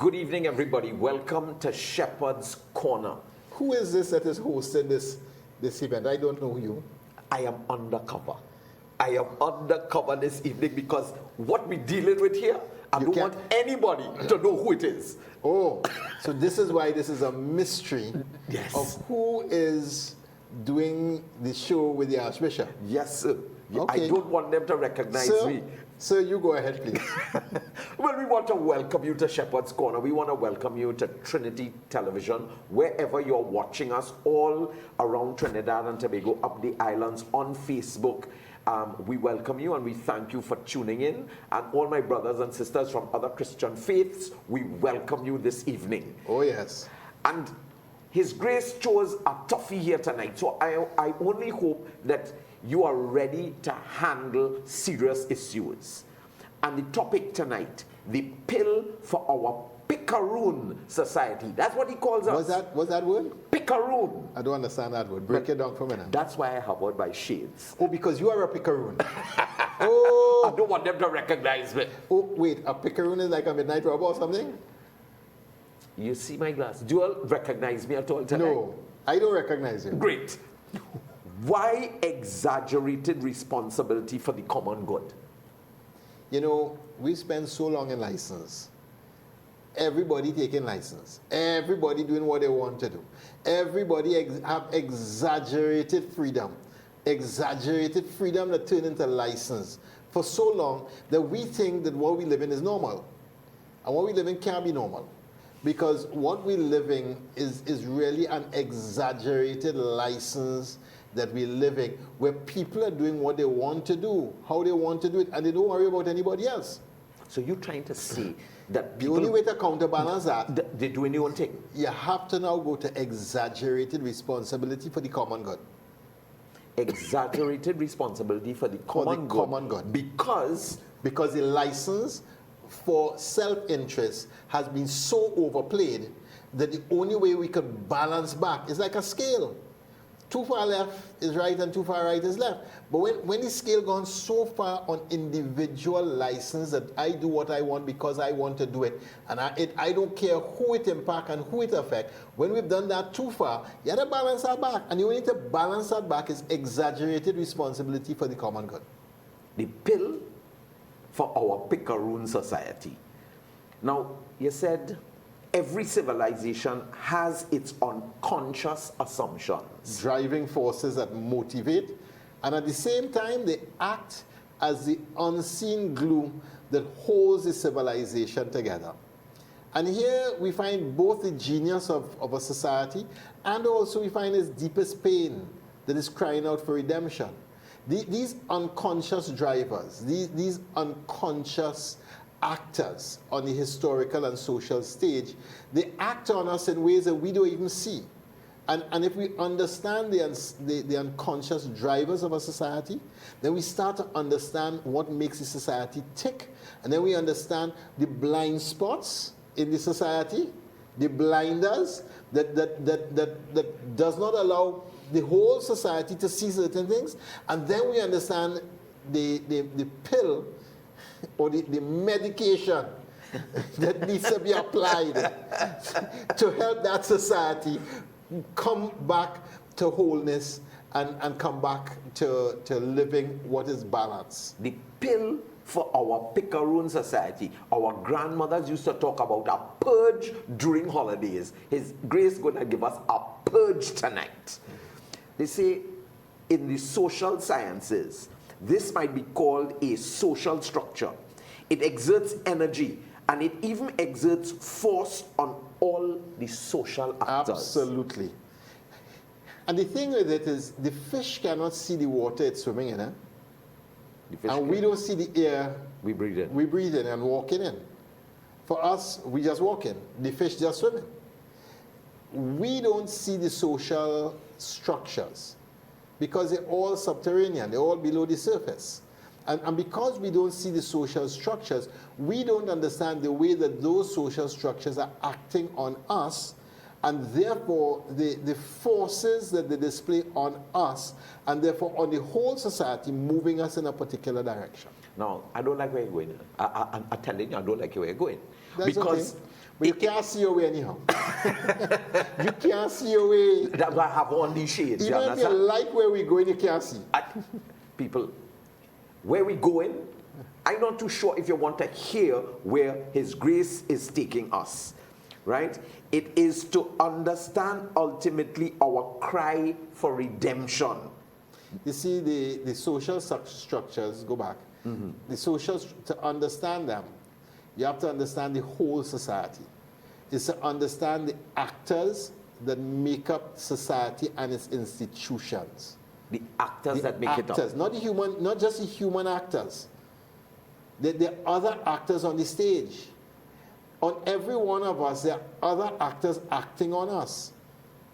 Good evening, everybody. Welcome to Shepherd's Corner. Who is this that is hosting this event? I don't know you. I am undercover. I am undercover this evening because what we're dealing with here, I don't want anybody to know who it is. Oh, so this is why this is a mystery of who is doing the show with the Archbishop. Yes, sir. Okay. I don't want them to recognize me. So you go ahead, please. Well, we want to welcome you to Shepherd's Corner. We want to welcome you to Trinity Television, wherever you're watching us, all around Trinidad and Tobago, up the islands, on Facebook. We welcome you and we thank you for tuning in. And all my brothers and sisters from other Christian faiths, we welcome you this evening. Oh, yes. And His Grace chose a toughie here tonight. So I only hope that you are ready to handle serious issues. And the topic tonight, the pill for our picaroon society. That's what he calls us. What's that word? Picaroon. I don't understand that word. Break it down for a minute. That's why I hovered by shades. Oh, because you are a picaroon. Oh. I don't want them to recognize me. Oh, wait, a picaroon is like a midnight robber or something? You see my glass. Do you all recognize me at all tonight? No, I don't recognize you. Great. Why exaggerated responsibility for the common good? You know, we spend so long in license. Everybody taking license. Everybody doing what they want to do. Everybody have exaggerated freedom. Exaggerated freedom that turn into license for so long that we think that what we live in is normal. And what we live in can't be normal. Because what we're living is really an exaggerated license that we're living, where people are doing what they want to do, how they want to do it, and they don't worry about anybody else. So you're trying to say that the only way to counterbalance that, they're doing their own thing. You have to now go to exaggerated responsibility for the common good. Exaggerated responsibility for the common good. Because the license for self-interest has been so overplayed that the only way we could balance back is like a scale. Too far left is right and too far right is left. But when the scale gone so far on individual license that I do what I want because I want to do it, and I don't care who it impact and who it affect, when we've done that too far, you have to balance that back. And the only way to balance that back is exaggerated responsibility for the common good. The pill for our picaroon society. Now, you said every civilization has its unconscious assumptions. Driving forces that motivate, and at the same time, they act as the unseen glue that holds the civilization together. And here we find both the genius of a society, and also we find its deepest pain that is crying out for redemption. These unconscious drivers, these unconscious actors on the historical and social stage, they act on us in ways that we don't even see. And if we understand the unconscious drivers of a society, then we start to understand what makes the society tick. And then we understand the blind spots in the society, the blinders that does not allow the whole society to see certain things. And then we understand the pill or the medication that needs to be applied to help that society come back to wholeness and come back to living what is balance. The pill for our picaroon society. Our grandmothers used to talk about a purge during holidays. His Grace going to give us a purge tonight. They say in the social sciences, this might be called a social structure. It exerts energy and it even exerts force on all the social actors. Absolutely. And the thing with it is the fish cannot see the water it's swimming in. And we don't see the air we breathe in. We breathe in and walking in. For us, we just walk in. The fish just swimming. We don't see the social structures because they're all subterranean. They're all below the surface. And because we don't see the social structures, we don't understand the way that those social structures are acting on us, and therefore the forces that they display on us, and therefore on the whole society, moving us in a particular direction. Now, I don't like where you're going. I'm telling you, I don't like where you're going. That's because okay. But you can't see your way anyhow. You can't see your way. That's why I have all these shades. Even if you like where we're going, you can't see. People, where we going, I'm not too sure if you want to hear where His grace is taking us, right? It is to understand ultimately our cry for redemption. You see, the social structures, go back. The social, to understand them, you have to understand the whole society. It's to understand the actors that make up society and its institutions. The actors that make it up. Not just the human actors. There are other actors on the stage. On every one of us, there are other actors acting on us.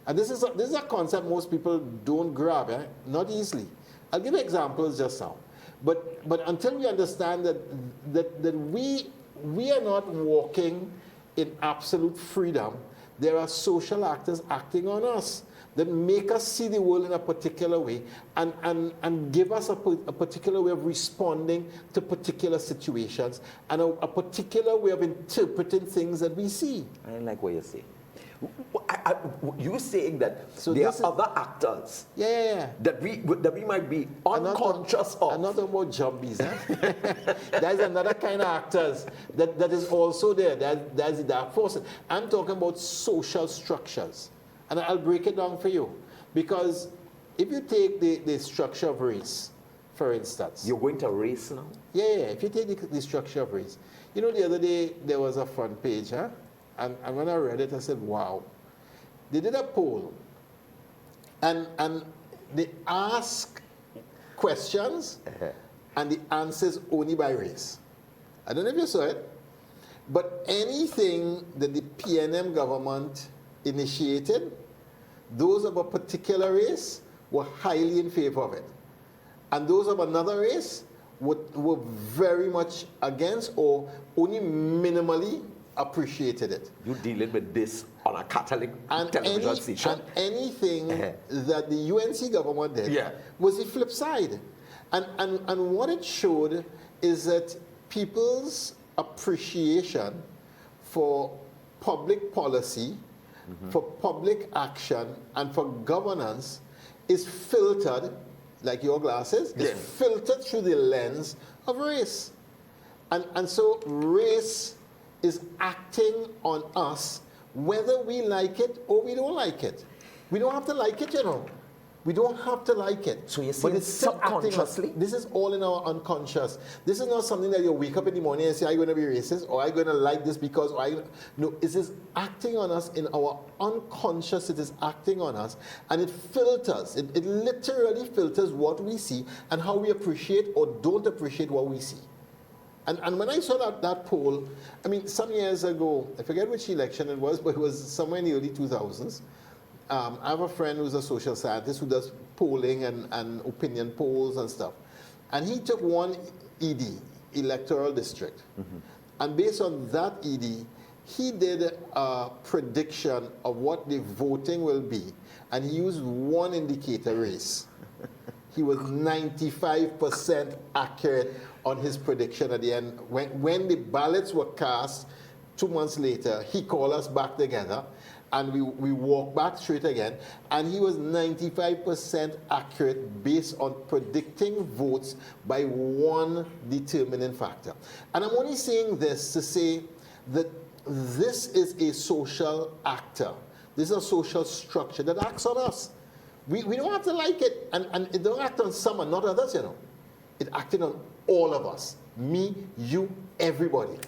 And this is a concept most people don't grab, not easily. I'll give examples just now. But until we understand that we are not walking in absolute freedom, there are social actors acting on us that make us see the world in a particular way and give us a particular way of responding to particular situations and a particular way of interpreting things that we see. I don't like what you're saying. You're saying that So there are this is- other actors Yeah. that we might be unconscious of. I'm not talking about jumbies. There's another kind of actors that is also there. There's the dark forces. I'm talking about social structures. And I'll break it down for you. Because if you take the structure of race, for instance. You're going to race now? Yeah. If you take the structure of race. You know, the other day there was a front page, And when I read it, I said, wow. They did a poll. And they ask questions and the answers only by race. I don't know if you saw it, but anything that the PNM government initiated, those of a particular race were highly in favor of it. And those of another race were very much against or only minimally appreciated it. You're dealing with this on a Catholic television station. And anything that the UNC government did was the flip side. And what it showed is that people's appreciation for public policy, for public action, and for governance is filtered, like your glasses, is filtered through the lens of race. And so race is acting on us whether we like it or we don't like it. We don't have to like it, you know. We don't have to like it. So you're saying but it's still subconsciously? This is all in our unconscious. This is not something that you wake up in the morning and say, are you going to be racist? Or are you going to like this because... No, it is acting on us in our unconscious. It is acting on us. And it filters. It literally filters what we see and how we appreciate or don't appreciate what we see. And when I saw that poll, I mean, some years ago, I forget which election it was, but it was somewhere in the early 2000s. I have a friend who's a social scientist who does polling and opinion polls and stuff. And he took one ED, electoral district. And based on that ED, he did a prediction of what the voting will be. And he used one indicator, race. He was 95% accurate on his prediction at the end. When the ballots were cast 2 months later, he called us back together and we walked back straight again. And he was 95% accurate based on predicting votes by one determining factor. And I'm only saying this to say that this is a social actor. This is a social structure that acts on us. We don't have to like it, and it don't act on some and not others, you know. It acted on all of us. Me, you, everybody.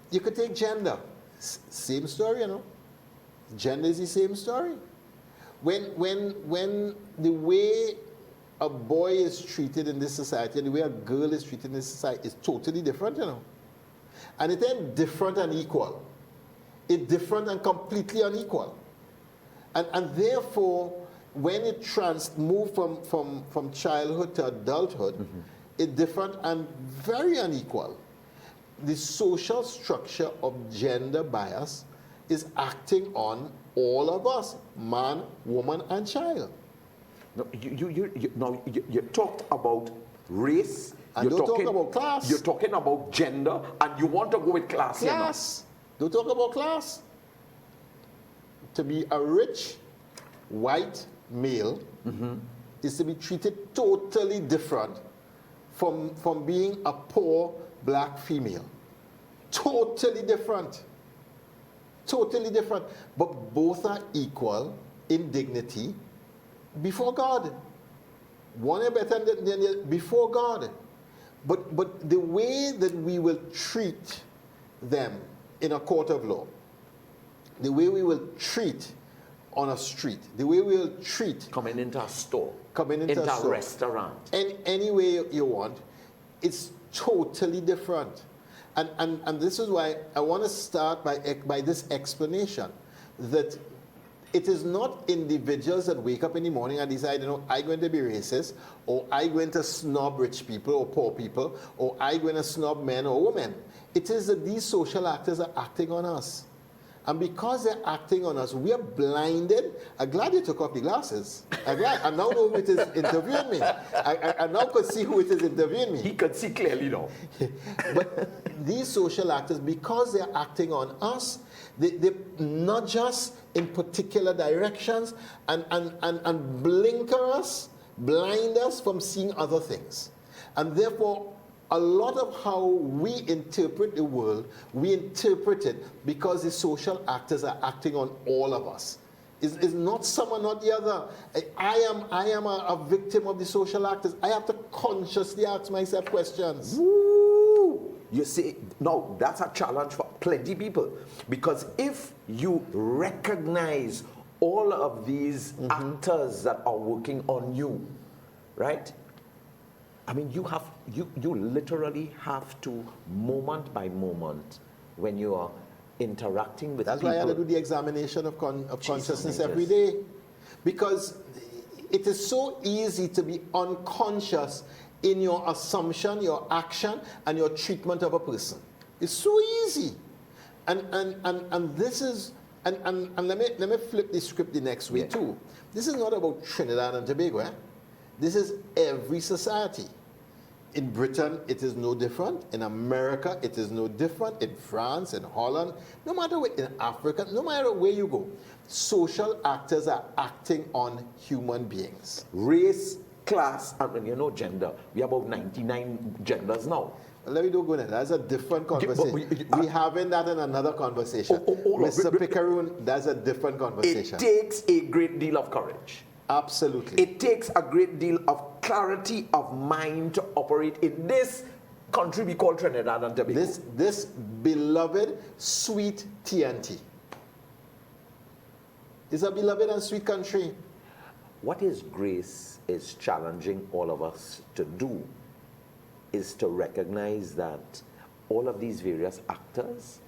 You could take gender. Same story, you know. Gender is the same story. When the way a boy is treated in this society and the way a girl is treated in this society is totally different, you know. And it ain't different and equal. It's different and completely unequal. And therefore, when it moved from childhood to adulthood, it's different and very unequal. The social structure of gender bias is acting on all of us, man, woman, and child. No, you talked about race And don't talk about class. You're talking about gender, and you want to go with class. Class. Don't talk about class. To be a rich white male is to be treated totally different from being a poor black female. Totally different. Totally different. But both are equal in dignity before God. One is better than the other before God. But the way that we will treat them in a court of law, the way we will treat on a street, the way we will treat coming into a store, coming into a store, restaurant, any way you want, it's totally different. And this is why I want to start by this explanation that it is not individuals that wake up in the morning and decide, I'm going to be racist, or I'm going to snob rich people or poor people, or I'm going to snob men or women. It is that these social actors are acting on us. And because they're acting on us, we are blinded. I'm glad you took off the glasses. I now know who it is interviewing me. I now could see who it is interviewing me. He could see clearly now. But these social actors, because they're acting on us, they nudge us in particular directions and blinker us, blind us from seeing other things. And therefore, a lot of how we interpret the world, we interpret it because the social actors are acting on all of us. It's not someone, not the other. I am a victim of the social actors. I have to consciously ask myself questions. Woo! You see, no, that's a challenge for plenty of people. Because if you recognize all of these actors that are working on you, right? I mean, you literally have to, moment by moment, when you are interacting with That's people. why I had to do the examination of consciousness every day. Because it is so easy to be unconscious in your assumption, your action, and your treatment of a person. It's so easy. And this is, and let me flip the script the next way too. This is not about Trinidad and Tobago. Eh? This is every society. In Britain, it is no different. In America, it is no different. In France, in Holland, no matter where, in Africa, no matter where you go, social actors are acting on human beings. Race, class, and gender. We have about 99 genders now. Let me don't go there. That's a different conversation. We having that in another conversation. Mr. Picaroon, that's a different conversation. It takes a great deal of courage. Absolutely. It takes a great deal of clarity of mind to operate in this country we call Trinidad and Tobago. This beloved, sweet TNT. It's a beloved and sweet country. What His grace is challenging all of us to do is to recognize that all of these various actors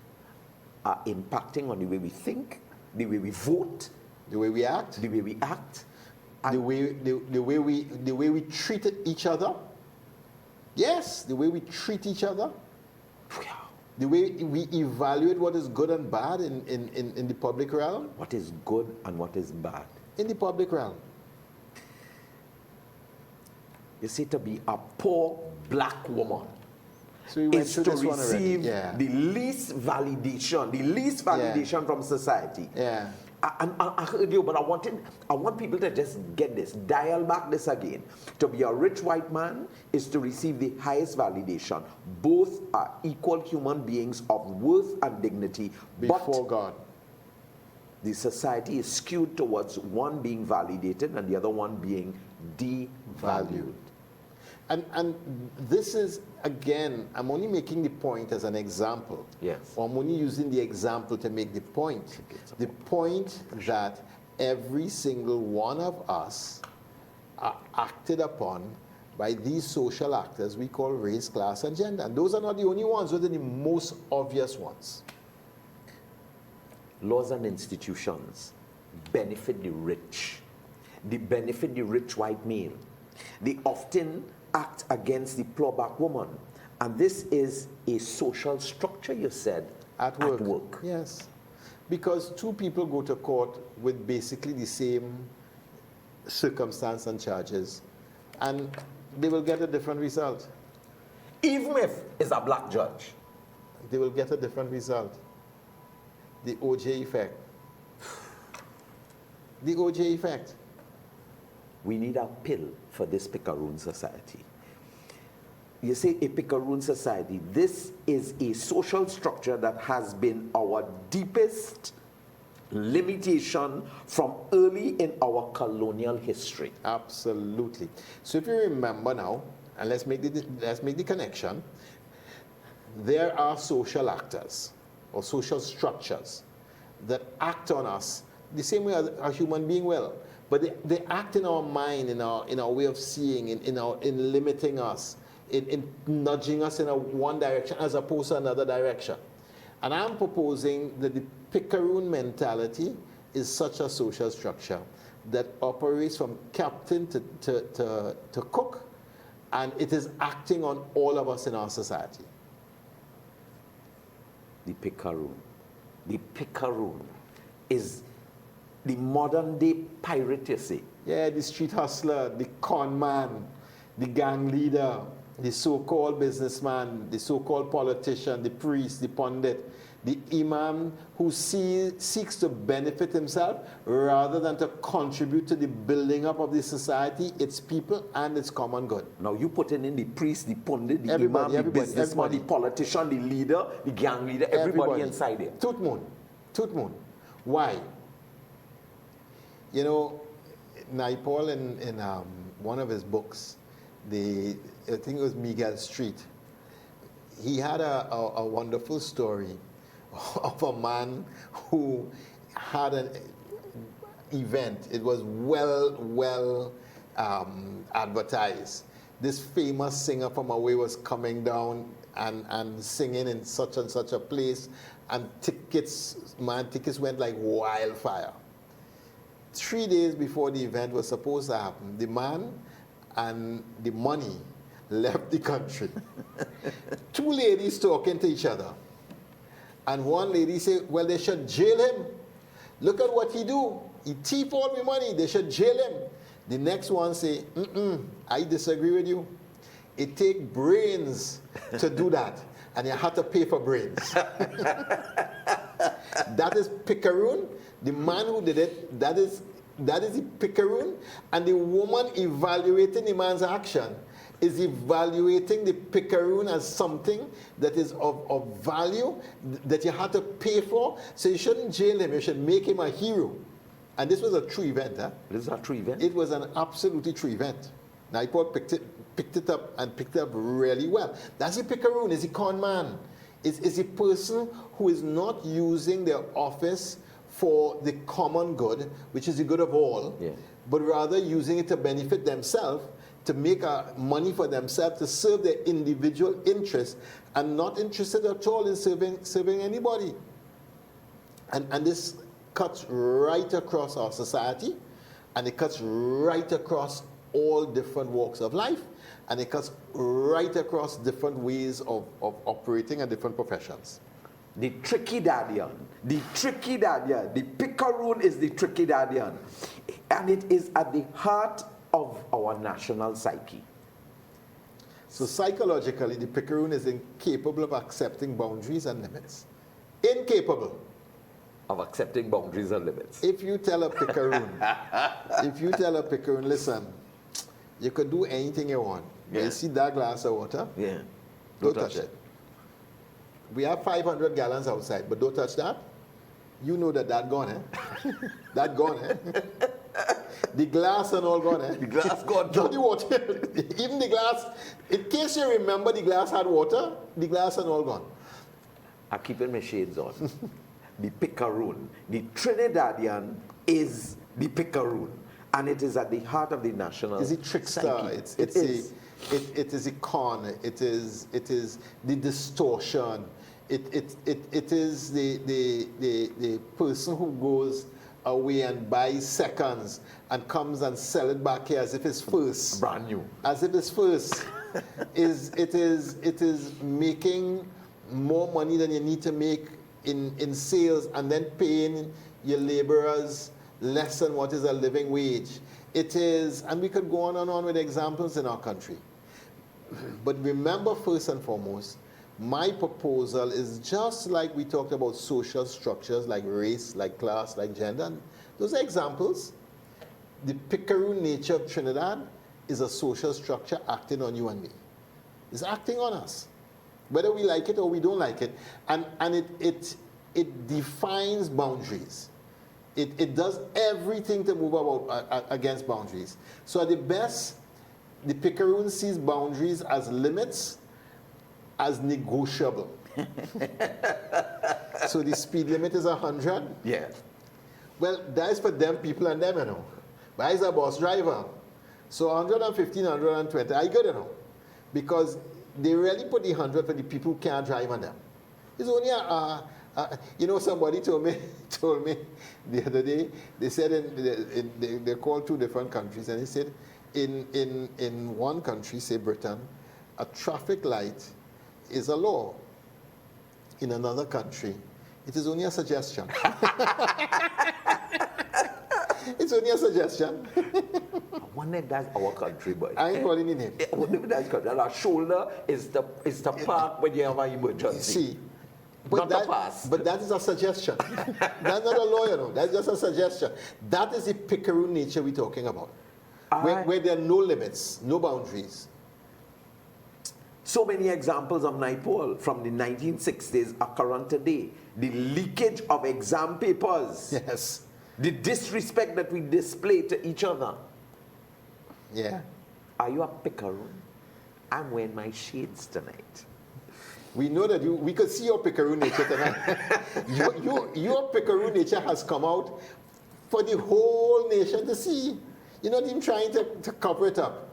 are impacting on the way we think, the way we vote, the way we act, the way we act, the way we treat each other. Yes, the way we treat each other. The way we evaluate what is good and bad in the public realm. What is good and what is bad. In the public realm. You see, to be a poor black woman so we is to receive the least validation from society. Yeah. I heard you, but I want people to just get this, dial back this again. To be a rich white man is to receive the highest validation. Both are equal human beings of worth and dignity before God. The society is skewed towards one being validated and the other one being devalued. And this is, again, I'm only making the point as an example. Yes. Or I'm only using the example to make the point. The point that every single one of us are acted upon by these social actors we call race, class, and gender. And those are not the only ones, those are the most obvious ones. Laws and institutions benefit the rich. They benefit the rich white male. They often act against the poor black woman. And this is a social structure, you said, at work. Yes. Because two people go to court with basically the same circumstance and charges, and they will get a different result. even if it's a black judge. They will get a different result. The OJ effect. The OJ effect. We need a pill for this picaroon society. You say a picaroon society, this is a social structure that has been our deepest limitation from early in our colonial history. Absolutely. So if you remember now, and let's make the connection, there are social actors or social structures that act on us the same way as a human being will. But they act in our mind, in our way of seeing, in limiting us, in nudging us in one direction as opposed to another direction. And I'm proposing that the picaroon mentality is such a social structure that operates from captain to cook, and it is acting on all of us in our society. The picaroon. The picaroon is the modern day pirate, you see. Yeah, the street hustler, the con man, the gang leader, the so-called businessman, the so-called politician, the priest, the pundit, the imam who seeks to benefit himself rather than to contribute to the building up of the society, its people, and its common good. Now you putting in the priest, the pundit, the Everybody, imam, the businessman, the politician, the leader, the gang leader, everybody inside there. Tooth moon. Why? You know, Naipaul in one of his books, I think it was Miguel Street, he had a wonderful story of a man who had an event. It was well advertised. This famous singer from away was coming down and singing in such and such a place, and tickets went like wildfire. 3 days before the event was supposed to happen, the man and the money left the country. Two ladies talking to each other. And one lady said, well, they should jail him. Look at what he do. He thief all the money. They should jail him. The next one say, I disagree with you. It take brains to do that. And you have to pay for brains. That is picaroon. The man who did it, that is the picaroon. And the woman evaluating the man's action is evaluating the picaroon as something that is of value, that you have to pay for. So you shouldn't jail him, you should make him a hero. And this was a true event. Huh? This is a true event? It was an absolutely true event. Naipaul picked it up really well. That's a picaroon, is a con man. Is a person who is not using their office for the common good, which is the good of all, but rather using it to benefit themselves, to make money for themselves, to serve their individual interests, and not interested at all in serving anybody. And this cuts right across our society, and it cuts right across all different walks of life, and it cuts right across different ways of operating and different professions. The tricky daddian, the picaroon is the tricky daddian, and it is at the heart of our national psyche. So psychologically, the picaroon is incapable of accepting boundaries and limits. Incapable of accepting boundaries and limits. If you tell a picaroon, listen, you can do anything you want. Yeah. You see that glass of water? Yeah. Don't touch it. We have 500 gallons outside, but don't touch that. You know that gone, eh? That gone, eh? The glass and all gone, eh? The glass gone. Not the water. Even the glass, in case you remember the glass had water, the glass and all gone. I'm keeping my shades on. The picaroon, the Trinidadian is the picaroon, and it is at the heart of the national It's a trickster. Psyche. It is a con. It is the distortion. It is the person who goes away and buys seconds and comes and sell it back here as if it's first. Brand new. As if it's first. It is making more money than you need to make in sales, and then paying your laborers less than what is a living wage. It is, and we could go on and on with examples in our country. But remember, first and foremost, my proposal is just like we talked about social structures like race, like class, like gender. And those are examples. The picaroon nature of Trinidad is a social structure acting on you and me. It's acting on us, whether we like it or we don't like it. And it defines boundaries. It does everything to move about against boundaries. So at the best, the picaroon sees boundaries as limits, as negotiable. So the speed limit is 100. Yeah. Well, that's for them people and them, you know. But I is a bus driver. So 115, 120, I good, you know. Because they really put the 100 for the people who can't drive on them. It's only you know, somebody told me the other day, they said they called 2 different countries, and they said in one country, say Britain, a traffic light is a law. In another country, it is only a suggestion. It's only a suggestion. I wonder if that's our country, boy. I ain't calling it name. I wonder if that's country. Our shoulder is the park when you have an emergency. See, not the pass. But that is a suggestion. That's not a law, you know. That's just a suggestion. That is the picaroon nature we're talking about. Where there are no limits, no boundaries. So many examples of Naipaul from the 1960s are current today. The leakage of exam papers. Yes. The disrespect that we display to each other. Yeah. Are you a picaroon? I'm wearing my shades tonight. We know that we could see your picaroon nature tonight. your picaroon nature has come out for the whole nation to see. You're not even trying to cover it up.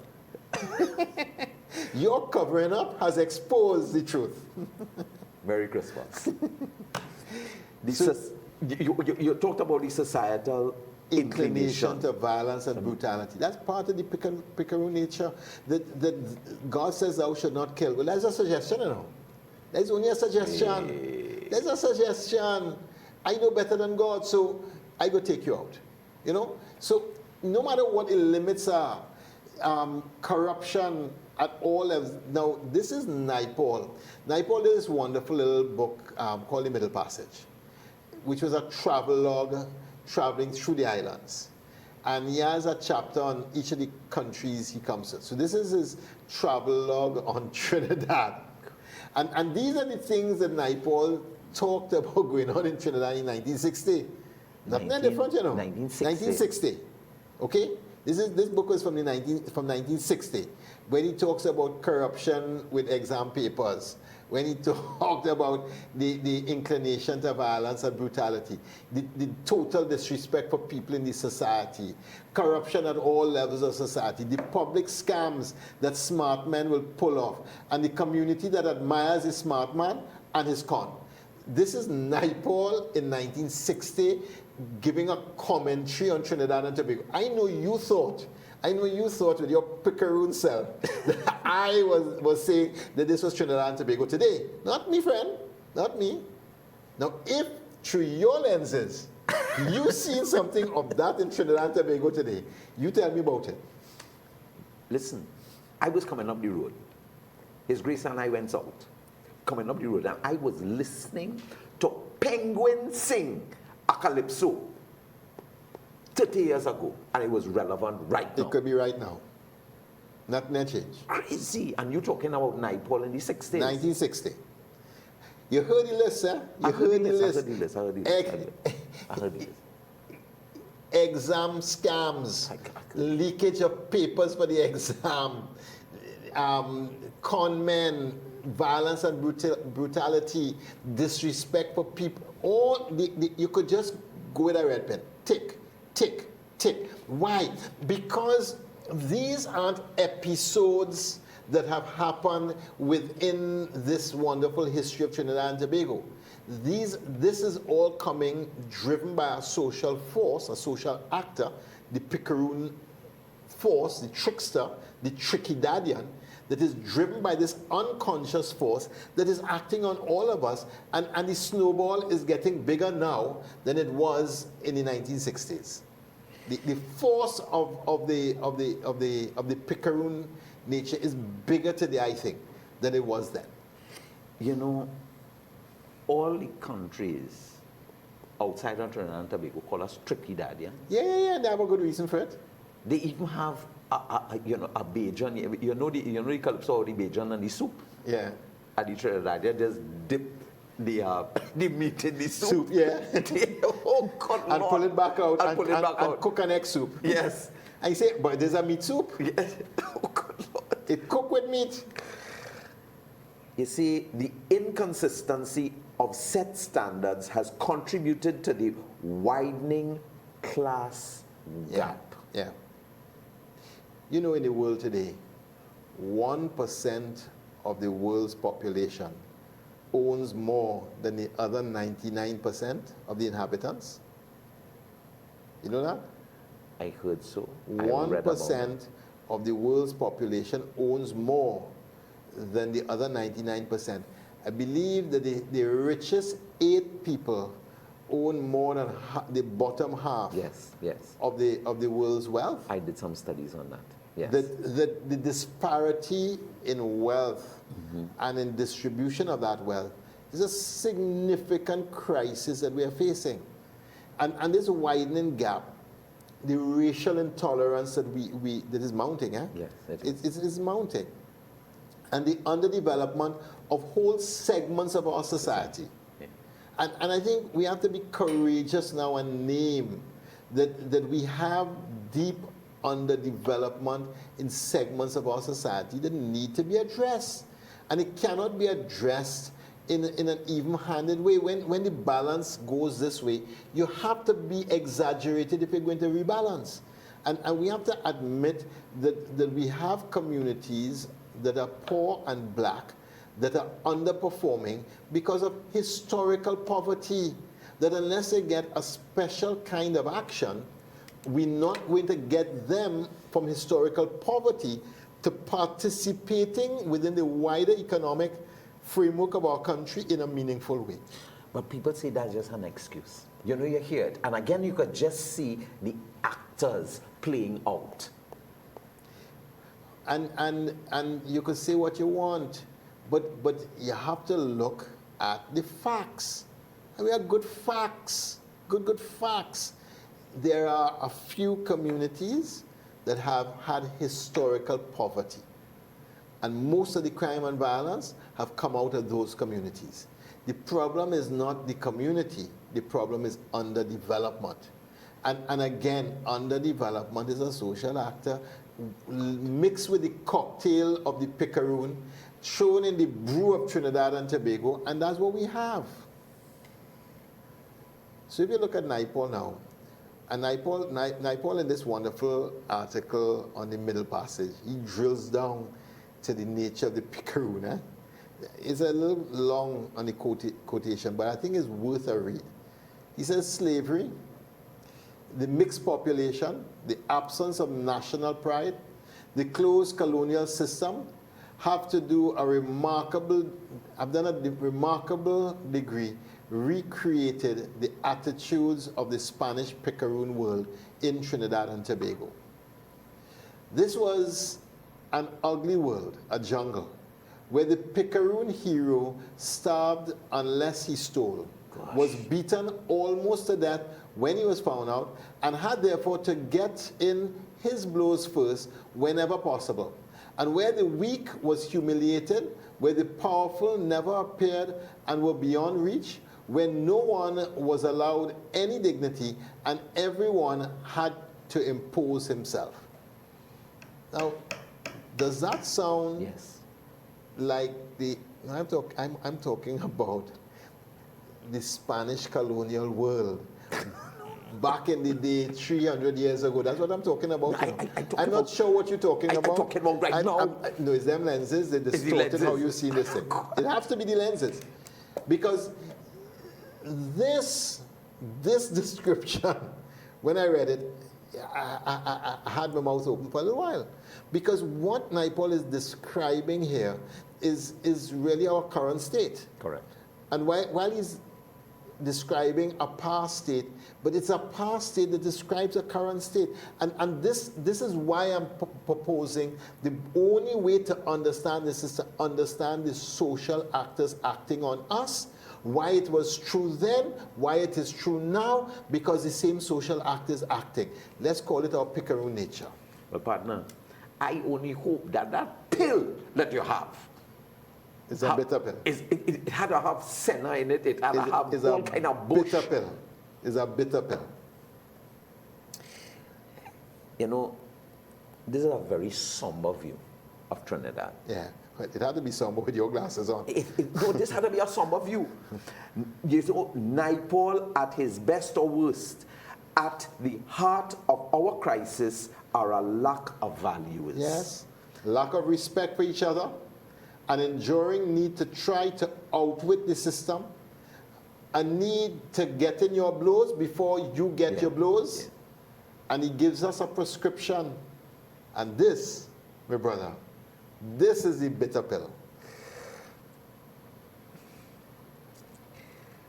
Your covering up has exposed the truth. Merry Christmas. You talked about the societal inclination to violence and brutality. That's part of the picaroon nature. That God says thou should not kill. Well, that's a suggestion, you know. That's only a suggestion. Hey. That's a suggestion. I know better than God, so I go take you out. You know? So no matter what the limits are, corruption at all levels. Now, this is Naipaul. Naipaul is this wonderful little book called The Middle Passage, which was a travelogue traveling through the islands. And he has a chapter on each of the countries he comes to. So this is his travelogue on Trinidad. And these are the things that Naipaul talked about going on in Trinidad in 1960. Nothing different, you know. 1960. Okay? This book was from 1960, where he talks about corruption with exam papers, when he talked about the inclination to violence and brutality, the total disrespect for people in the society, corruption at all levels of society, the public scams that smart men will pull off, and the community that admires the smart man and his con. This is Naipaul in 1960 giving a commentary on Trinidad and Tobago. I know you thought with your picaroon self that I was saying that this was Trinidad and Tobago today. Not me, friend. Not me. Now, if through your lenses you've seen something of that in Trinidad and Tobago today, you tell me about it. Listen, I was coming up the road. His Grace and I went out, coming up the road, and I was listening to Penguin sing a calypso 30 years ago, and it was relevant right now. It could be right now. Nothing has changed. Crazy. And you're talking about Naipaul in the 60s. 1960. You heard the list, sir? I heard the list. Exam scams, leakage of papers for the exam, con men, violence and brutality, disrespect for people. All you could just go with a red pen. Tick, tick, tick. Why? Because these aren't episodes that have happened within this wonderful history of Trinidad and Tobago. This is all coming driven by a social force, a social actor, the picaroon force, the trickster, the trickydadian, that is driven by this unconscious force that is acting on all of us, and the snowball is getting bigger now than it was in the 1960s. The force of the picaroon nature is bigger today, I think, than it was then. You know, all the countries outside of Trinidad and Tobago call us tricky dad, yeah? Yeah, they have a good reason for it. They even have a Bajan, you know the calypso or the Bajan and the soup. Yeah. At the Trinidad, they just dip the meat in the soup. Yeah. Oh God, and Lord. pull it back out And cook an egg soup. Yes. I say, but there's a meat soup. Yes. Oh God, Lord. It cooked with meat. You see, the inconsistency of set standards has contributed to the widening class gap. Yeah. You know, in the world today, 1% of the world's population owns more than the other 99% of the inhabitants. You know that? I heard so. 1% of the world's population owns more than the other 99%. I believe that the richest 8 people own more than the bottom half of the world's wealth. I did some studies on that. Yes. The disparity in wealth and in distribution of that wealth is a significant crisis that we are facing. And this widening gap, the racial intolerance that that is mounting, Yes, it is mounting. And the underdevelopment of whole segments of our society. Yeah. And I think we have to be courageous now and name that we have deep underdevelopment in segments of our society that need to be addressed. And it cannot be addressed in an even-handed way. When the balance goes this way, you have to be exaggerated if you're going to rebalance. And we have to admit that we have communities that are poor and black that are underperforming because of historical poverty, that unless they get a special kind of action, we're not going to get them from historical poverty to participating within the wider economic framework of our country in a meaningful way. But people say that's just an excuse. You know, you hear it. And again, you could just see the actors playing out. And you could say what you want, but you have to look at the facts. And we have good facts, good facts. There are a few communities that have had historical poverty. And most of the crime and violence have come out of those communities. The problem is not the community, the problem is underdevelopment. And again, underdevelopment is a social actor mixed with the cocktail of the picaroon, thrown in the brew of Trinidad and Tobago, and that's what we have. So if you look at Naipaul now, and Naipaul in this wonderful article on the middle passage, he drills down to the nature of the picaroon. It's a little long on the quotation, but I think it's worth a read. He says slavery, the mixed population, the absence of national pride, the closed colonial system have to do a remarkable degree recreated the attitudes of the Spanish picaroon world in Trinidad and Tobago. This was an ugly world, a jungle, where the picaroon hero starved unless he stole, was beaten almost to death when he was found out, and had therefore to get in his blows first whenever possible. And where the weak was humiliated, where the powerful never appeared and were beyond reach, where no one was allowed any dignity and everyone had to impose himself. Now, does that sound like I'm talking about the Spanish colonial world back in the day, 300 years ago? That's what I'm talking about. I'm not sure what you're talking about. I'm talking about right now. No, it's them lenses. They distorted how you see this thing. It has to be the lenses. Because this description, when I read it, I had my mouth open for a little while. Because what Naipaul is describing here is really our current state. Correct. And while he's describing a past state, but it's a past state that describes a current state. And this is why I'm proposing the only way to understand this is to understand the social actors acting on us, why it was true then, why it is true now, because the same social actors acting. Let's call it our picaroon nature. Well, partner, I only hope that that pill that you have, it's a bitter pill. It had to have senna in it. It had to have all kind of bush. Bitter pill. It's a bitter pill. You know, this is a very somber view of Trinidad. Yeah, but it had to be somber with your glasses on. No, this had to be a somber view. You know, Naipaul at his best or worst, at the heart of our crisis are a lack of values. Yes, lack of respect for each other, an enduring need to try to outwit the system, a need to get in your blows before you get your blows. Yeah. And he gives us a prescription. And this, my brother, this is the bitter pill.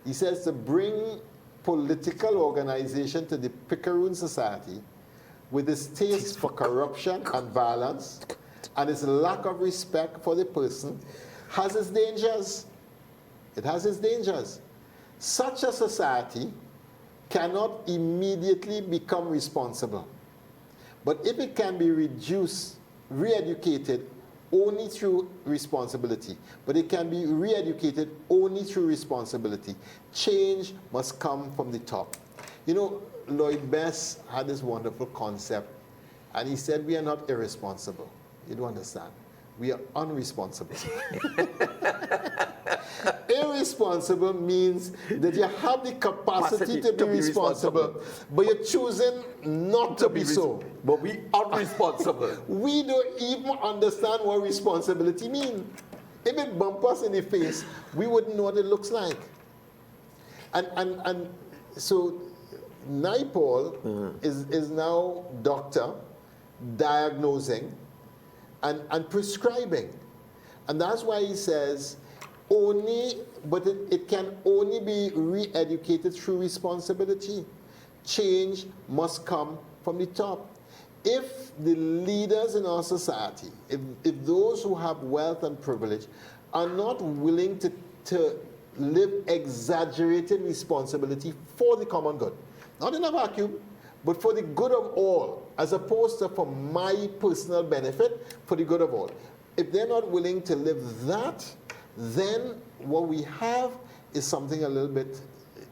He says to bring political organization to the picaroon society with its taste for corruption and violence and its lack of respect for the person has its dangers. It has its dangers. Such a society cannot immediately become responsible. But if it can be reduced, re-educated only through responsibility, but it can be re-educated only through responsibility, change must come from the top. You know, Lloyd Bess had this wonderful concept, and he said we are not irresponsible. You don't understand. We are unresponsible. Irresponsible means that you have the capacity to be responsible, but you're choosing not to be so. But we are responsible. We don't even understand what responsibility means. If it bump us in the face, we wouldn't know what it looks like. And so Naipaul is now doctor, diagnosing, and prescribing. And that's why he says, but it can only be re-educated through responsibility. Change must come from the top. If the leaders in our society, if those who have wealth and privilege are not willing to live exaggerated responsibility for the common good, not in a vacuum, but for the good of all, as opposed to for my personal benefit, for the good of all. If they're not willing to live that, then what we have is something a little bit,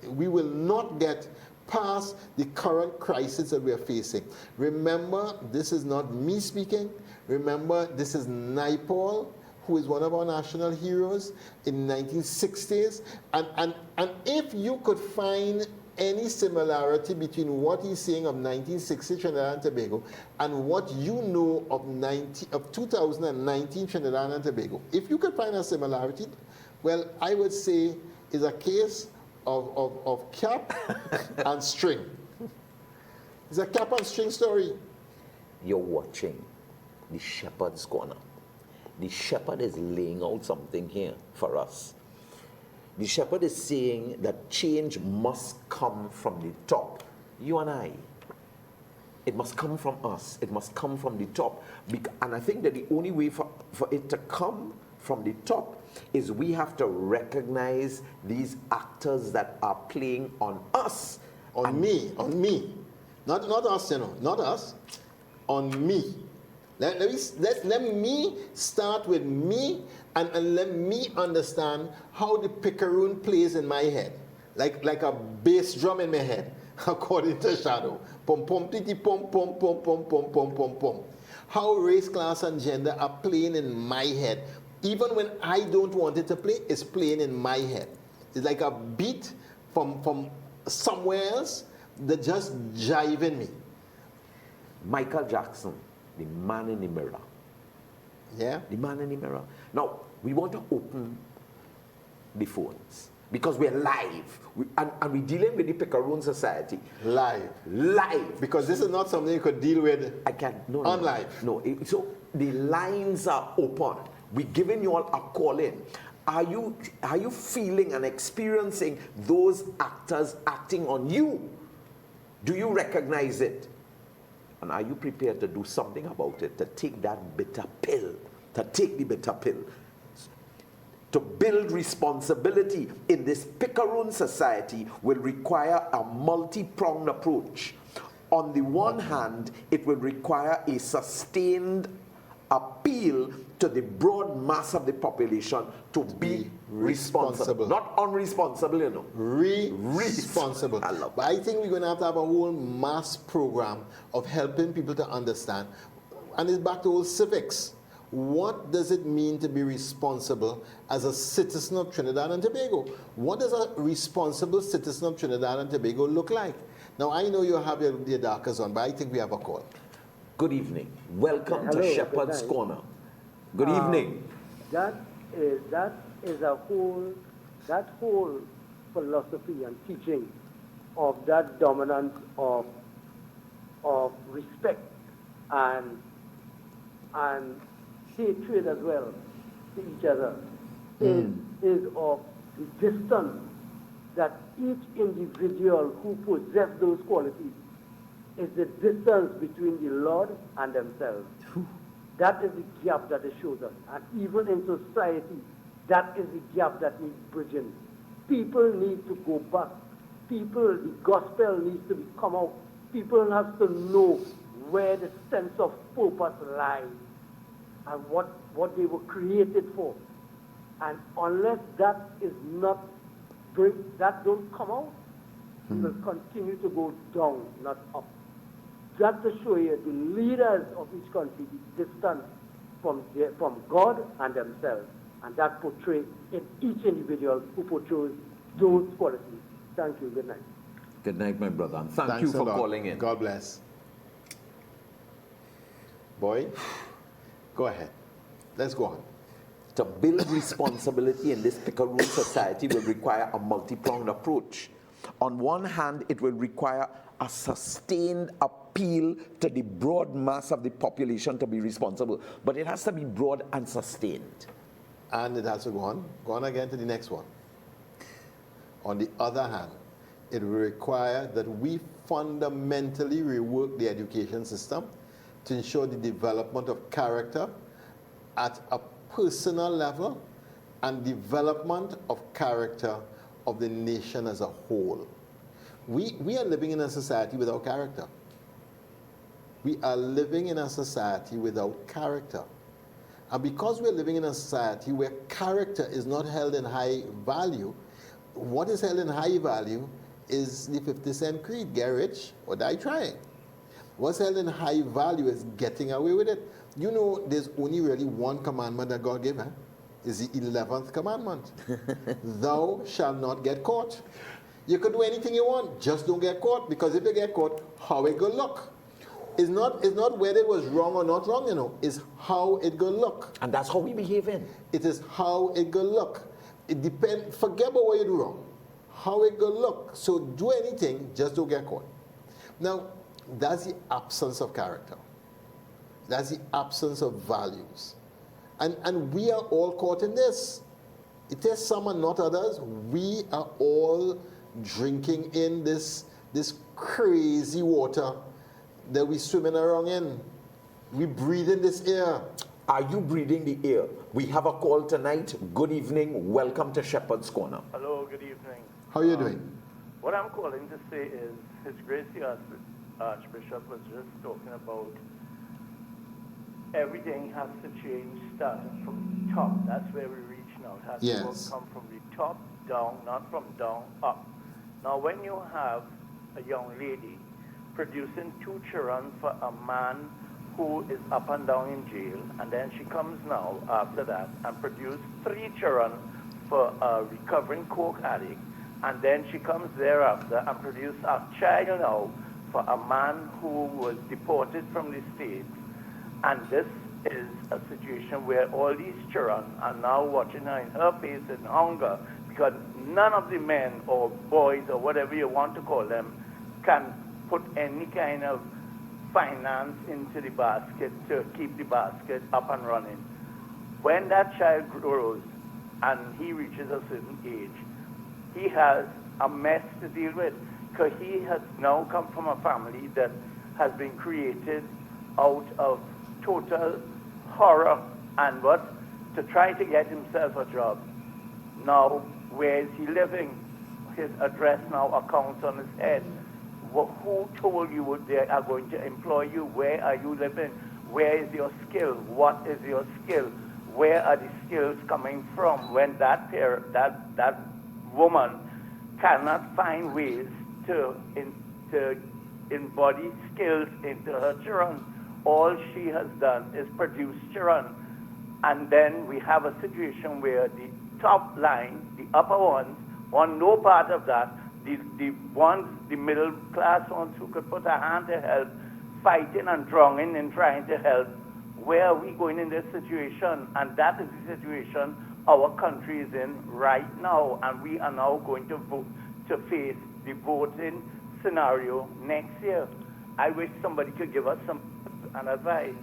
we will not get past the current crisis that we are facing. Remember, this is not me speaking. Remember, this is Naipaul, who is one of our national heroes in the 1960s. And if you could find any similarity between what he's saying of 1960 Trinidad and Tobago and what you know of 2019 Trinidad and Tobago, if you could find a similarity, well, I would say is a case of cap and string. It's a cap and string story. You're watching the shepherd's corner. The shepherd is laying out something here for us. The shepherd is saying that change must come from the top. You and I. It must come from us. It must come from the top. And I think that the only way for it to come from the top is we have to recognize these actors that are playing on us. On me. Not us, you know, not us. On me. Let me start with me and let me understand how the picaroon plays in my head. Like a bass drum in my head, according to Shadow. Pom pom titi pom pom pom pom pom pom pom pom. How race, class, and gender are playing in my head. Even when I don't want it to play, it's playing in my head. It's like a beat from somewhere else that just jiving me. Michael Jackson, the man in the mirror. Yeah? The man in the mirror. Now, we want to open the phones because we're live. And we're dealing with the picaroon society. Live. Because this is not something you could deal with on live. No, so the lines are open. We're giving you all a call in. Are you feeling and experiencing those actors acting on you? Do you recognize it? And are you prepared to do something about it, to take that bitter pill, to take the bitter pill? To build responsibility in this picaroon society will require a multi-pronged approach. On the one hand, it will require a sustained appeal to the broad mass of the population to be responsible. Not unresponsible, you know. Responsible. I love but I think we're going to have a whole mass program of helping people to understand. And it's back to old civics. What does it mean to be responsible as a citizen of Trinidad and Tobago? What does a responsible citizen of Trinidad and Tobago look like? Now, I know you have your darkers on, but I think we have a call. Good evening. Welcome to Shepherd's Corner. Good evening. That is a whole philosophy and teaching of that dominance of respect and hatred as well to each other is of the distance that each individual who possesses those qualities is the distance between the Lord and themselves. That is the gap that it shows us. And even in society, that is the gap that needs bridging. People need to go back. The gospel needs to come out. People have to know where the sense of purpose lies and what they were created for. And unless that is not, that don't come out, we will continue to go down, not up. Just to show you the leaders of each country, the distance from God and themselves. And that portrays in each individual who portrays those qualities. Thank you. Good night. Good night, my brother. And thanks you for calling in. God bless. Boy, go ahead. Let's go on. To build responsibility in this picaroon society will require a multi-pronged approach. On one hand, it will require a sustained appeal to the broad mass of the population to be responsible. But it has to be broad and sustained. And it has to go on. Go on again to the next one. On the other hand, it will require that we fundamentally rework the education system to ensure the development of character at a personal level and development of character of the nation as a whole. We are living in a society without character. We are living in a society without character. And because we're living in a society where character is not held in high value, what is held in high value is the 50 Cent creed, get rich or die trying. What's held in high value is getting away with it. You know, there's only really one commandment that God gave, is the 11th commandment. Thou shalt not get caught. You could do anything you want, just don't get caught, because if you get caught, how it go look. It's not whether it was wrong or not wrong, you know, it's how it go look. And that's how we behave in. It is how it go look. It depends, forget about what you do wrong. How it go look. So do anything, just don't get caught. Now, that's the absence of character. That's the absence of values. And we are all caught in this. It is some and not others. We are all drinking in this crazy water that we swimming around in. We breathe in this air. Are you breathing the air? We have a call tonight. Good evening. Welcome to Shepherd's Corner. Hello, good evening. How are you doing? What I'm calling to say is His Grace the Archbishop was just talking about everything has to change starting from the top. That's where we reach now. It has to come from the top down, not from down up. Now, when you have a young lady producing 2 children for a man who is up and down in jail, and then she comes now after that and produce 3 children for a recovering coke addict, and then she comes thereafter and produce a child now for a man who was deported from the States. And this is a situation where all these children are now watching her in her face in hunger, because none of the men or boys or whatever you want to call them can put any kind of finance into the basket to keep the basket up and running. When that child grows, and he reaches a certain age, he has a mess to deal with, because he has now come from a family that has been created out of total horror and what? To try to get himself a job. Now, where is he living? His address now accounts on his head. Who told you they are going to employ you? Where are you living? Where is your skill? What is your skill? Where are the skills coming from when that woman cannot find ways to embody skills into her children? All she has done is produce children. And then we have a situation where the top line, the upper ones, want no part of that. The ones, the middle class ones who could put a hand to help, fighting and drowning and trying to help. Where are we going in this situation? And that is the situation our country is in right now. And we are now going to vote to face the voting scenario next year. I wish somebody could give us an advice.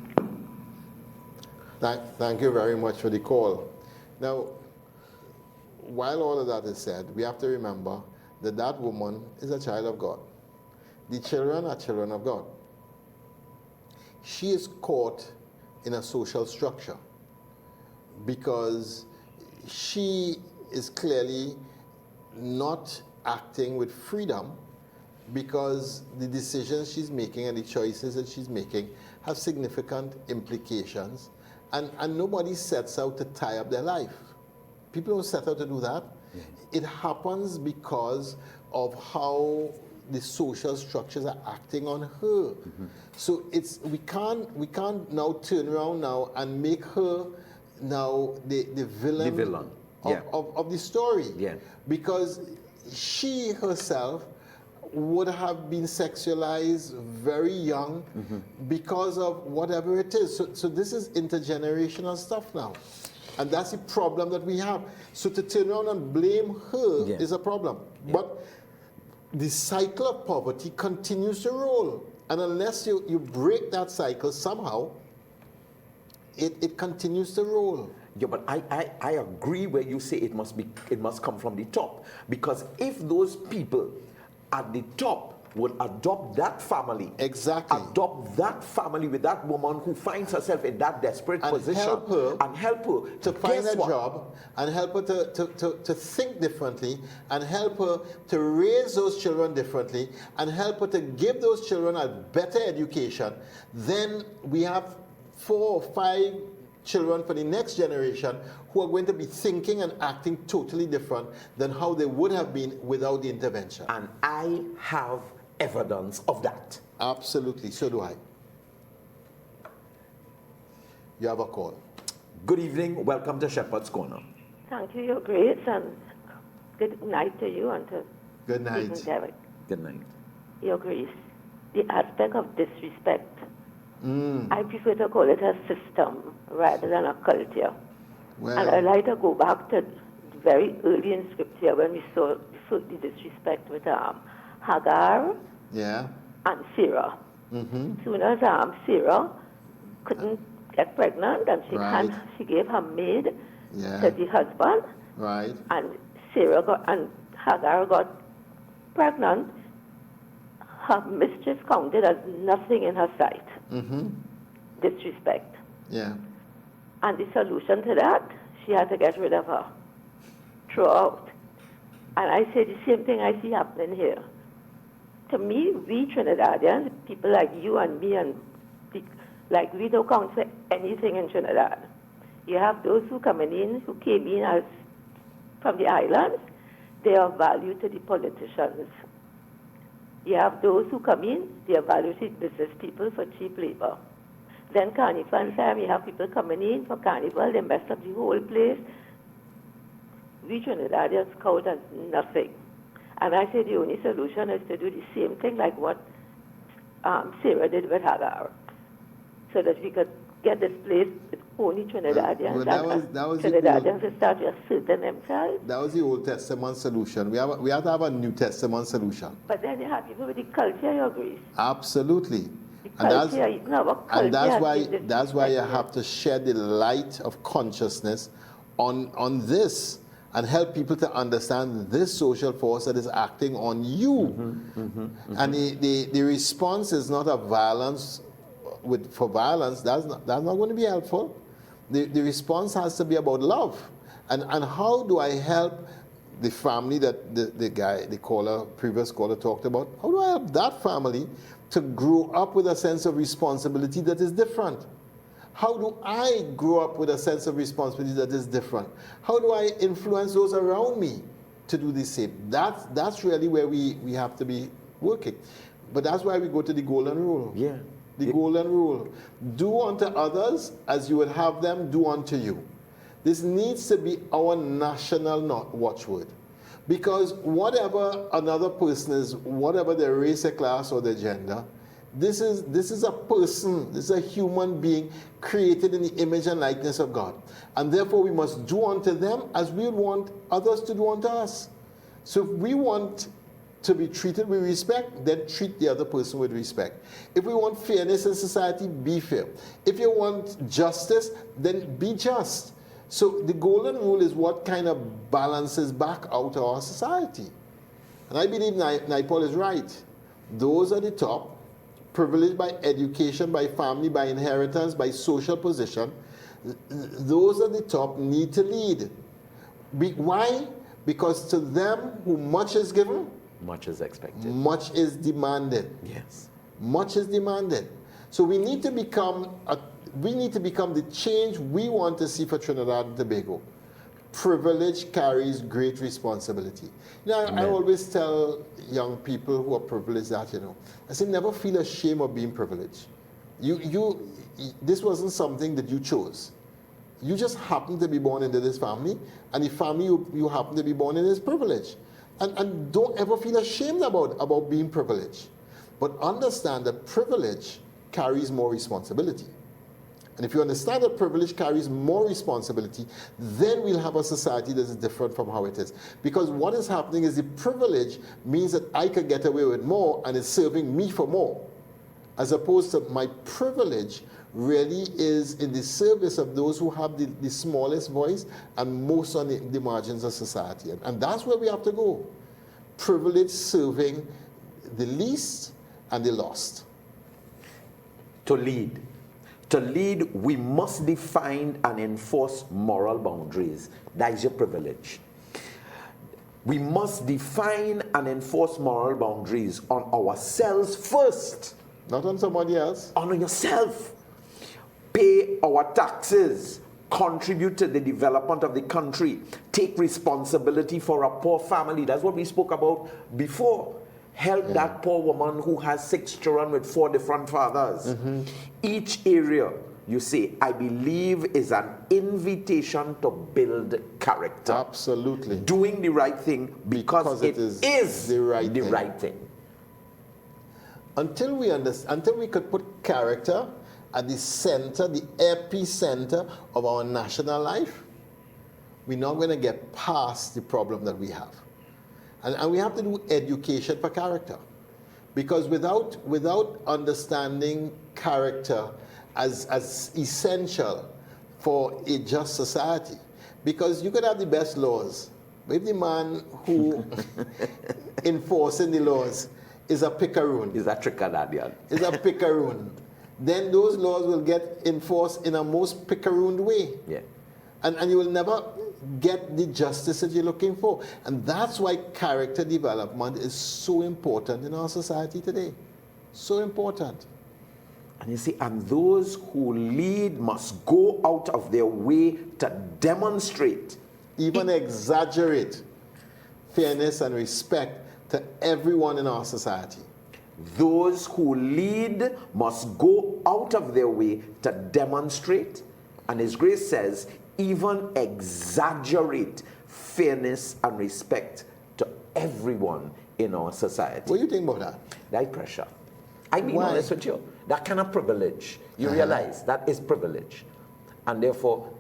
Thank you very much for the call. Now, while all of that is said, we have to remember that that woman is a child of God. The children are children of God. She is caught in a social structure because she is clearly not acting with freedom, because the decisions she's making and the choices that she's making have significant implications, and nobody sets out to tie up their life. People don't set out to do that. It happens because of how the social structures are acting on her. So we can't now turn around now and make her now the villain, of the story. Because she herself would have been sexualized very young because of whatever it is. So this is intergenerational stuff now. And that's the problem that we have. So to turn around and blame her is a problem. But the cycle of poverty continues to roll. And unless you break that cycle somehow, it continues to roll. Yeah, but I agree where you say it must come from the top. Because if those people at the top would adopt that family, adopt that family with that woman who finds herself in that desperate position, and help her to find a job, and help her to think differently, and help her to raise those children differently, and help her to give those children a better education, then we have 4 or 5 children for the next generation who are going to be thinking and acting totally different than how they would have been without the intervention. And I have evidence of that. Absolutely, so do I. You have a call. Good evening, welcome to Shepherd's Corner. Thank you, Your Grace, and good night to you and to good night. Deacon Derek. Good night. Your Grace, the aspect of disrespect, I prefer to call it a system rather than a culture. Well, and I'd like to go back to very early in Scripture when we saw the disrespect with Hagar and Sarah. Soon as Sarah couldn't get pregnant, and she gave her maid to the husband, and Hagar got pregnant, her mistress counted as nothing in her sight. Disrespect. And the solution to that, she had to get rid of her. Throw out. And I say the same thing I see happening here. To me, we Trinidadians, people like you and me, and we don't count for anything in Trinidad. You have those who came in as from the islands, they are value to the politicians. You have those who come in, they are value to business people for cheap labor. Then carnival time, you have people coming in for carnival, they mess up the whole place. We Trinidadians count as nothing. And I say the only solution is to do the same thing like what Sarah did with Hagar, so that we could get this place with only Trinidadians. That was Trinidadians to start asserting themselves. That was the Old Testament solution. We have to have a New Testament solution. But then you have people with the culture, you agree? Absolutely. That's why you have to shed the light of consciousness on this and help people to understand this social force that is acting on you. And the response is not a violence for violence. That's not going to be helpful. The response has to be about love. And how do I help the family that the previous caller talked about? How do I help that family to grow up with a sense of responsibility that is different? How do I grow up with a sense of responsibility that is different? How do I influence those around me to do the same? That's really where we have to be working. But that's why we go to the golden rule. Yeah. The golden rule. Do unto others as you would have them do unto you. This needs to be our national watchword. Because whatever another person is, whatever their race, their class, or their gender, this is a person, this is a human being created in the image and likeness of God. And therefore we must do unto them as we want others to do unto us. So if we want to be treated with respect, then treat the other person with respect. If we want fairness in society, be fair. If you want justice, then be just. So the golden rule is what kind of balances back out our society. And I believe Naipaul is right. Those at the top, privileged by education, by family, by inheritance, by social position, those at the top need to lead. Why? Because to them who much is given, much is expected. Much is demanded. Yes. Much is demanded. So we need to become the change we want to see for Trinidad and Tobago. Privilege carries great responsibility. I always tell young people who are privileged that, I say never feel ashamed of being privileged. This wasn't something that you chose. You just happened to be born into this family, and the family you happen to be born in is privileged. And don't ever feel ashamed about being privileged. But understand that privilege carries more responsibility. And if you understand that privilege carries more responsibility, then we'll have a society that is different from how it is. Because what is happening is the privilege means that I can get away with more and it's serving me for more. As opposed to my privilege really is in the service of those who have the smallest voice and most on the margins of society. And that's where we have to go. Privilege serving the least and the lost. To lead, we must define and enforce moral boundaries. That is your privilege. We must define and enforce moral boundaries on ourselves first. Not on somebody else. On yourself. Pay our taxes. Contribute to the development of the country. Take responsibility for a poor family. That's what we spoke about before. Help that poor woman who has 6 children with 4 different fathers. Each area, you say, I believe is an invitation to build character. Absolutely. Doing the right thing because it is the right thing. Until we could put character at the center, the epicenter of our national life, we're not going to get past the problem that we have. And we have to do education for character. Because without understanding character as essential for a just society, because you could have the best laws, but if the man who enforcing the laws is a picaroon, is a Trinidadian, is a picaroon, then those laws will get enforced in a most picarooned way. Yeah. And you will never get the justice that you're looking for. And that's why character development is so important in our society today. So important. And you see, and those who lead must go out of their way to demonstrate, even exaggerate fairness and respect to everyone in our society. Those who lead must go out of their way to demonstrate, and His Grace says, even exaggerate fairness and respect to everyone in our society. What do you think about that? That pressure. I mean, honest with you, that kind of privilege, you realize that is privilege. And therefore,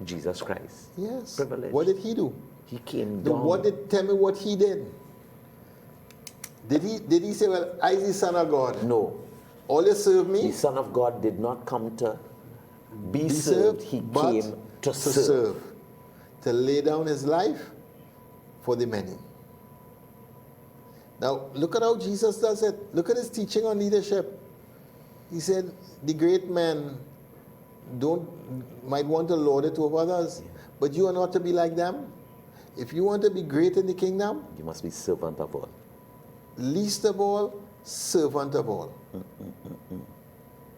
Jesus Christ. Yes. Privilege. What did He do? He came down. Tell me what He did. Did he say, well, I is the Son of God? No. All you serve me? The Son of God did not come to be served. He came to serve. to lay down his life for the many. Now, look at how Jesus does it. Look at his teaching on leadership. He said, the great men might want to lord it over others, but you are not to be like them. If you want to be great in the kingdom, you must be servant of all. Least of all, servant of all.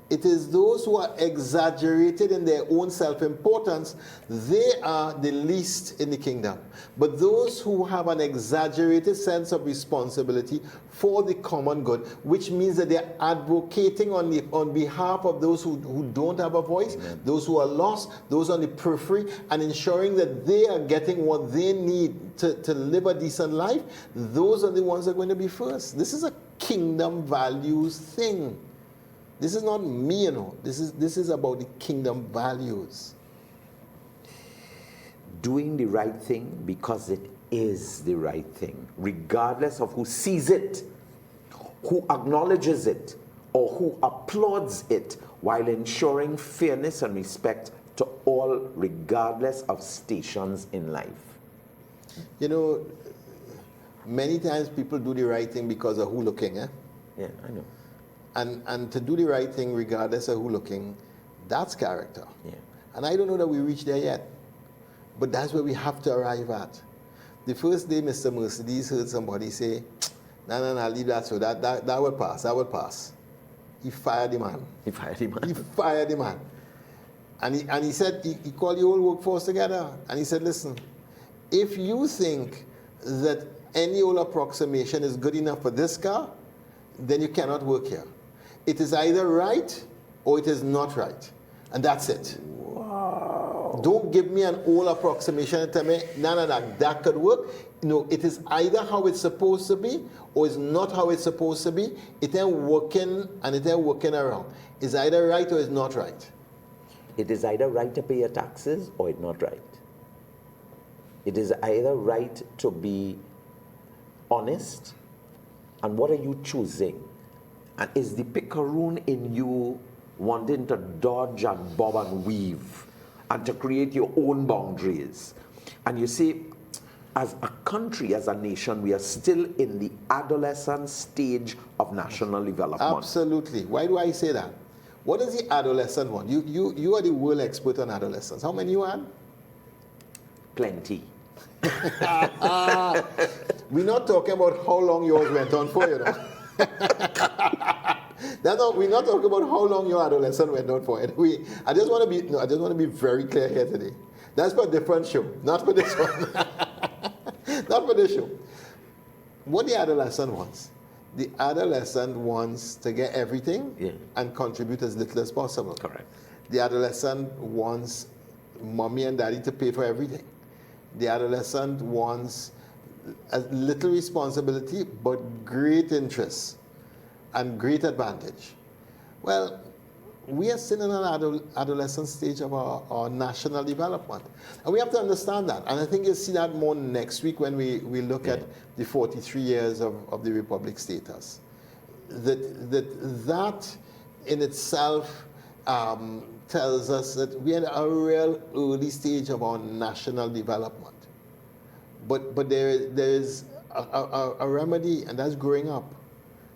It is those who are exaggerated in their own self-importance, they are the least in the kingdom. But those who have an exaggerated sense of responsibility for the common good, which means that they're advocating on behalf of those who don't have a voice, those who are lost, those on the periphery, and ensuring that they are getting what they need to live a decent life, those are the ones that are going to be first. This is a kingdom values thing. This is not me, you know. This is about the kingdom values. Doing the right thing because it is the right thing, regardless of who sees it, who acknowledges it, or who applauds it, while ensuring fairness and respect to all, regardless of stations in life. You know, many times people do the right thing because of who looking, eh? Yeah, I know. And to do the right thing regardless of who looking, that's character. Yeah. And I don't know that we reached there yet. But that's where we have to arrive at. The first day Mr. Mercedes heard somebody say, no, leave that so that will pass. He fired the man. He fired the man. And he said, he called the whole workforce together. And he said, listen, if you think that any old approximation is good enough for this car, then you cannot work here. It is either right or it is not right. And that's it. Wow. Don't give me an old approximation and tell me, no, that could work. No, it is either how it's supposed to be or it's not how it's supposed to be. It ain't working and it ain't working around. It's either right or it's not right. It is either right to pay your taxes or it's not right. It is either right to be honest, and what are you choosing? And is the picaroon in you wanting to dodge and bob and weave and to create your own boundaries? And you see, as a country, as a nation, we are still in the adolescent stage of national development. Absolutely. Why do I say that? What is the adolescent one? You are the world expert on adolescents. How many you had? Plenty. We're not talking about how long yours went on for, you know. We're not talking about how long your adolescent went on for. I just want to be very clear here today. That's for a different show, not for this one. Not for this show. What the adolescent wants? The adolescent wants to get everything and contribute as little as possible. Correct. The adolescent wants mommy and daddy to pay for everything. The adolescent wants a little responsibility, but great interest and great advantage. Well, we are still in an adolescent stage of our national development. And we have to understand that. And I think you'll see that more next week when we look at the 43 years of the Republic status. That in itself tells us that we are at a real early stage of our national development. But there is a remedy, and that's growing up.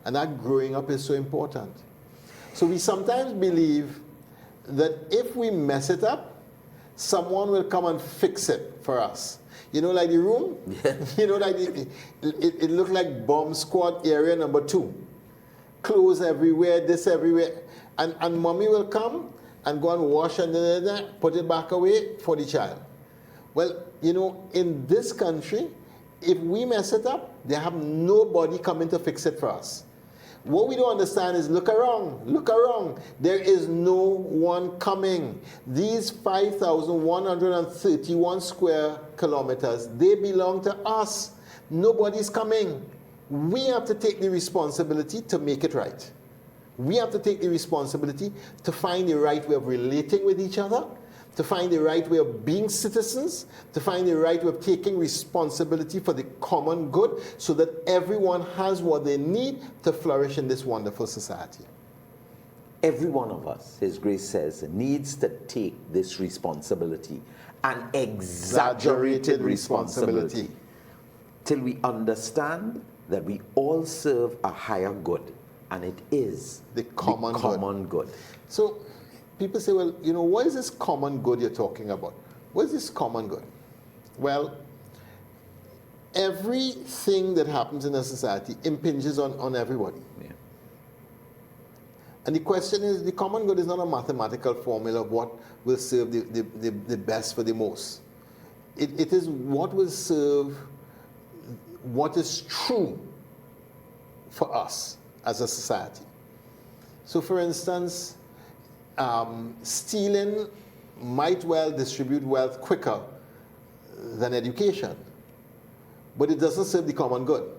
And that growing up is so important. So we sometimes believe that if we mess it up, someone will come and fix it for us. You know, like the room? Yeah. You know, like it looked like bomb squad area number 2. Clothes everywhere, this everywhere. And mommy will come and go and wash and put it back away for the child. Well, you know, in this country, if we mess it up, they have nobody coming to fix it for us. What we don't understand is look around. There is no one coming. These 5,131 square kilometers, they belong to us. Nobody's coming. We have to take the responsibility to make it right. We have to take the responsibility to find the right way of relating with each other, to find the right way of being citizens, to find the right way of taking responsibility for the common good so that everyone has what they need to flourish in this wonderful society. Every one of us, His Grace says, needs to take this responsibility and exaggerated responsibility. Till we understand that we all serve a higher good, and it is the common good. So people say, well, you know, what is this common good you're talking about? What is this common good? Well, everything that happens in a society impinges on everybody. Yeah. And the question is, the common good is not a mathematical formula of what will serve the best for the most. It is what will serve what is true for us as a society. So for instance, stealing might well distribute wealth quicker than education, but it doesn't serve the common good,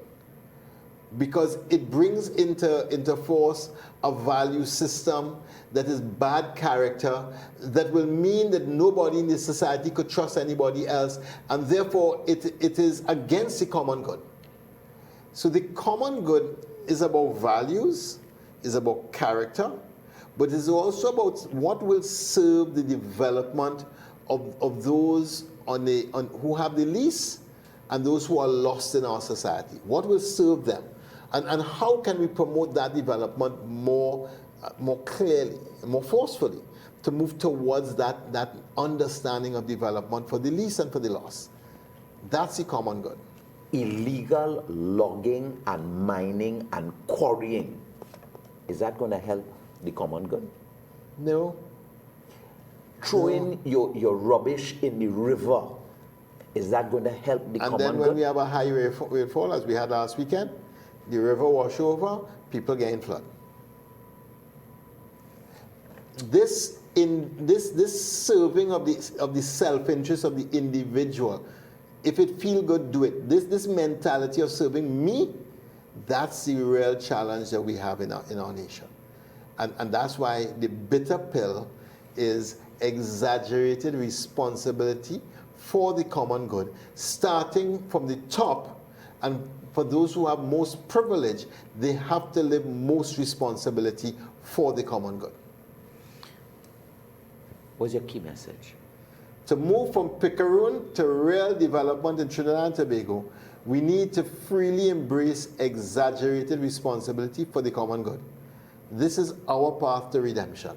because it brings into force a value system that is bad character, that will mean that nobody in this society could trust anybody else, and therefore it is against the common good. So the common good is about values, is about character, but it's also about what will serve the development of those who have the least and those who are lost in our society. What will serve them? And how can we promote that development more clearly, more forcefully, to move towards that understanding of development for the least and for the lost? That's the common good. Illegal logging and mining and quarrying, is that going to help the common good? No. Throwing your rubbish in the river, is that going to help the common good? And then when we have a high rainfall, as we had last weekend, the river wash over, people get in flood. This serving of the self-interest of the individual, if it feel good, do it. This mentality of serving me, that's the real challenge that we have in our nation. And that's why the bitter pill is exaggerated responsibility for the common good, starting from the top. And for those who have most privilege, they have to live most responsibility for the common good. What's your key message? To move from picaroon to real development in Trinidad and Tobago, we need to freely embrace exaggerated responsibility for the common good. This is our path to redemption.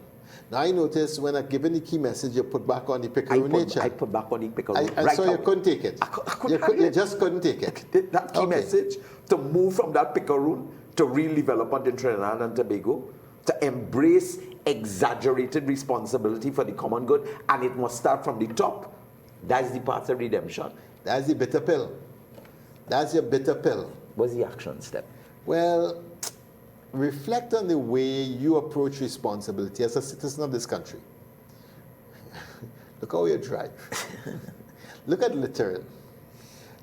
Now I noticed when I given the key message, you put back on the picaroon nature. I put back on the picaroon. I saw you couldn't take it. You just couldn't take it. That key message, to move from that picaroon to real development in Trinidad and Tobago, to embrace exaggerated responsibility for the common good, and it must start from the top. That's the path of redemption. That's the bitter pill. That's your bitter pill. What's the action step? Well, reflect on the way you approach responsibility as a citizen of this country. Look how you drive. Look at littering.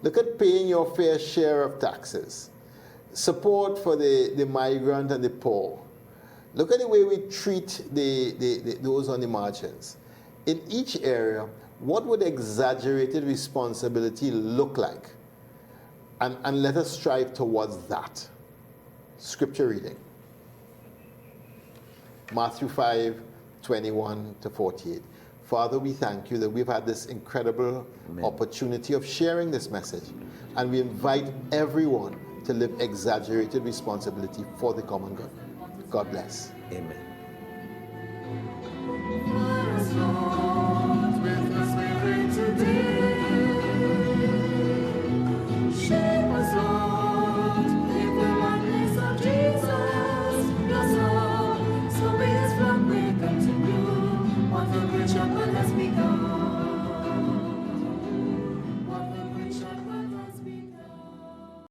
Look at paying your fair share of taxes. Support for the migrant and the poor. Look at the way we treat those on the margins. In each area, what would exaggerated responsibility look like? And let us strive towards that. Scripture reading. Matthew 5:21-48. Father, we thank you that we've had this incredible opportunity of sharing this message. And we invite everyone to live exaggerated responsibility for the common good. God bless. Amen. Let us Lord, with us we pray today.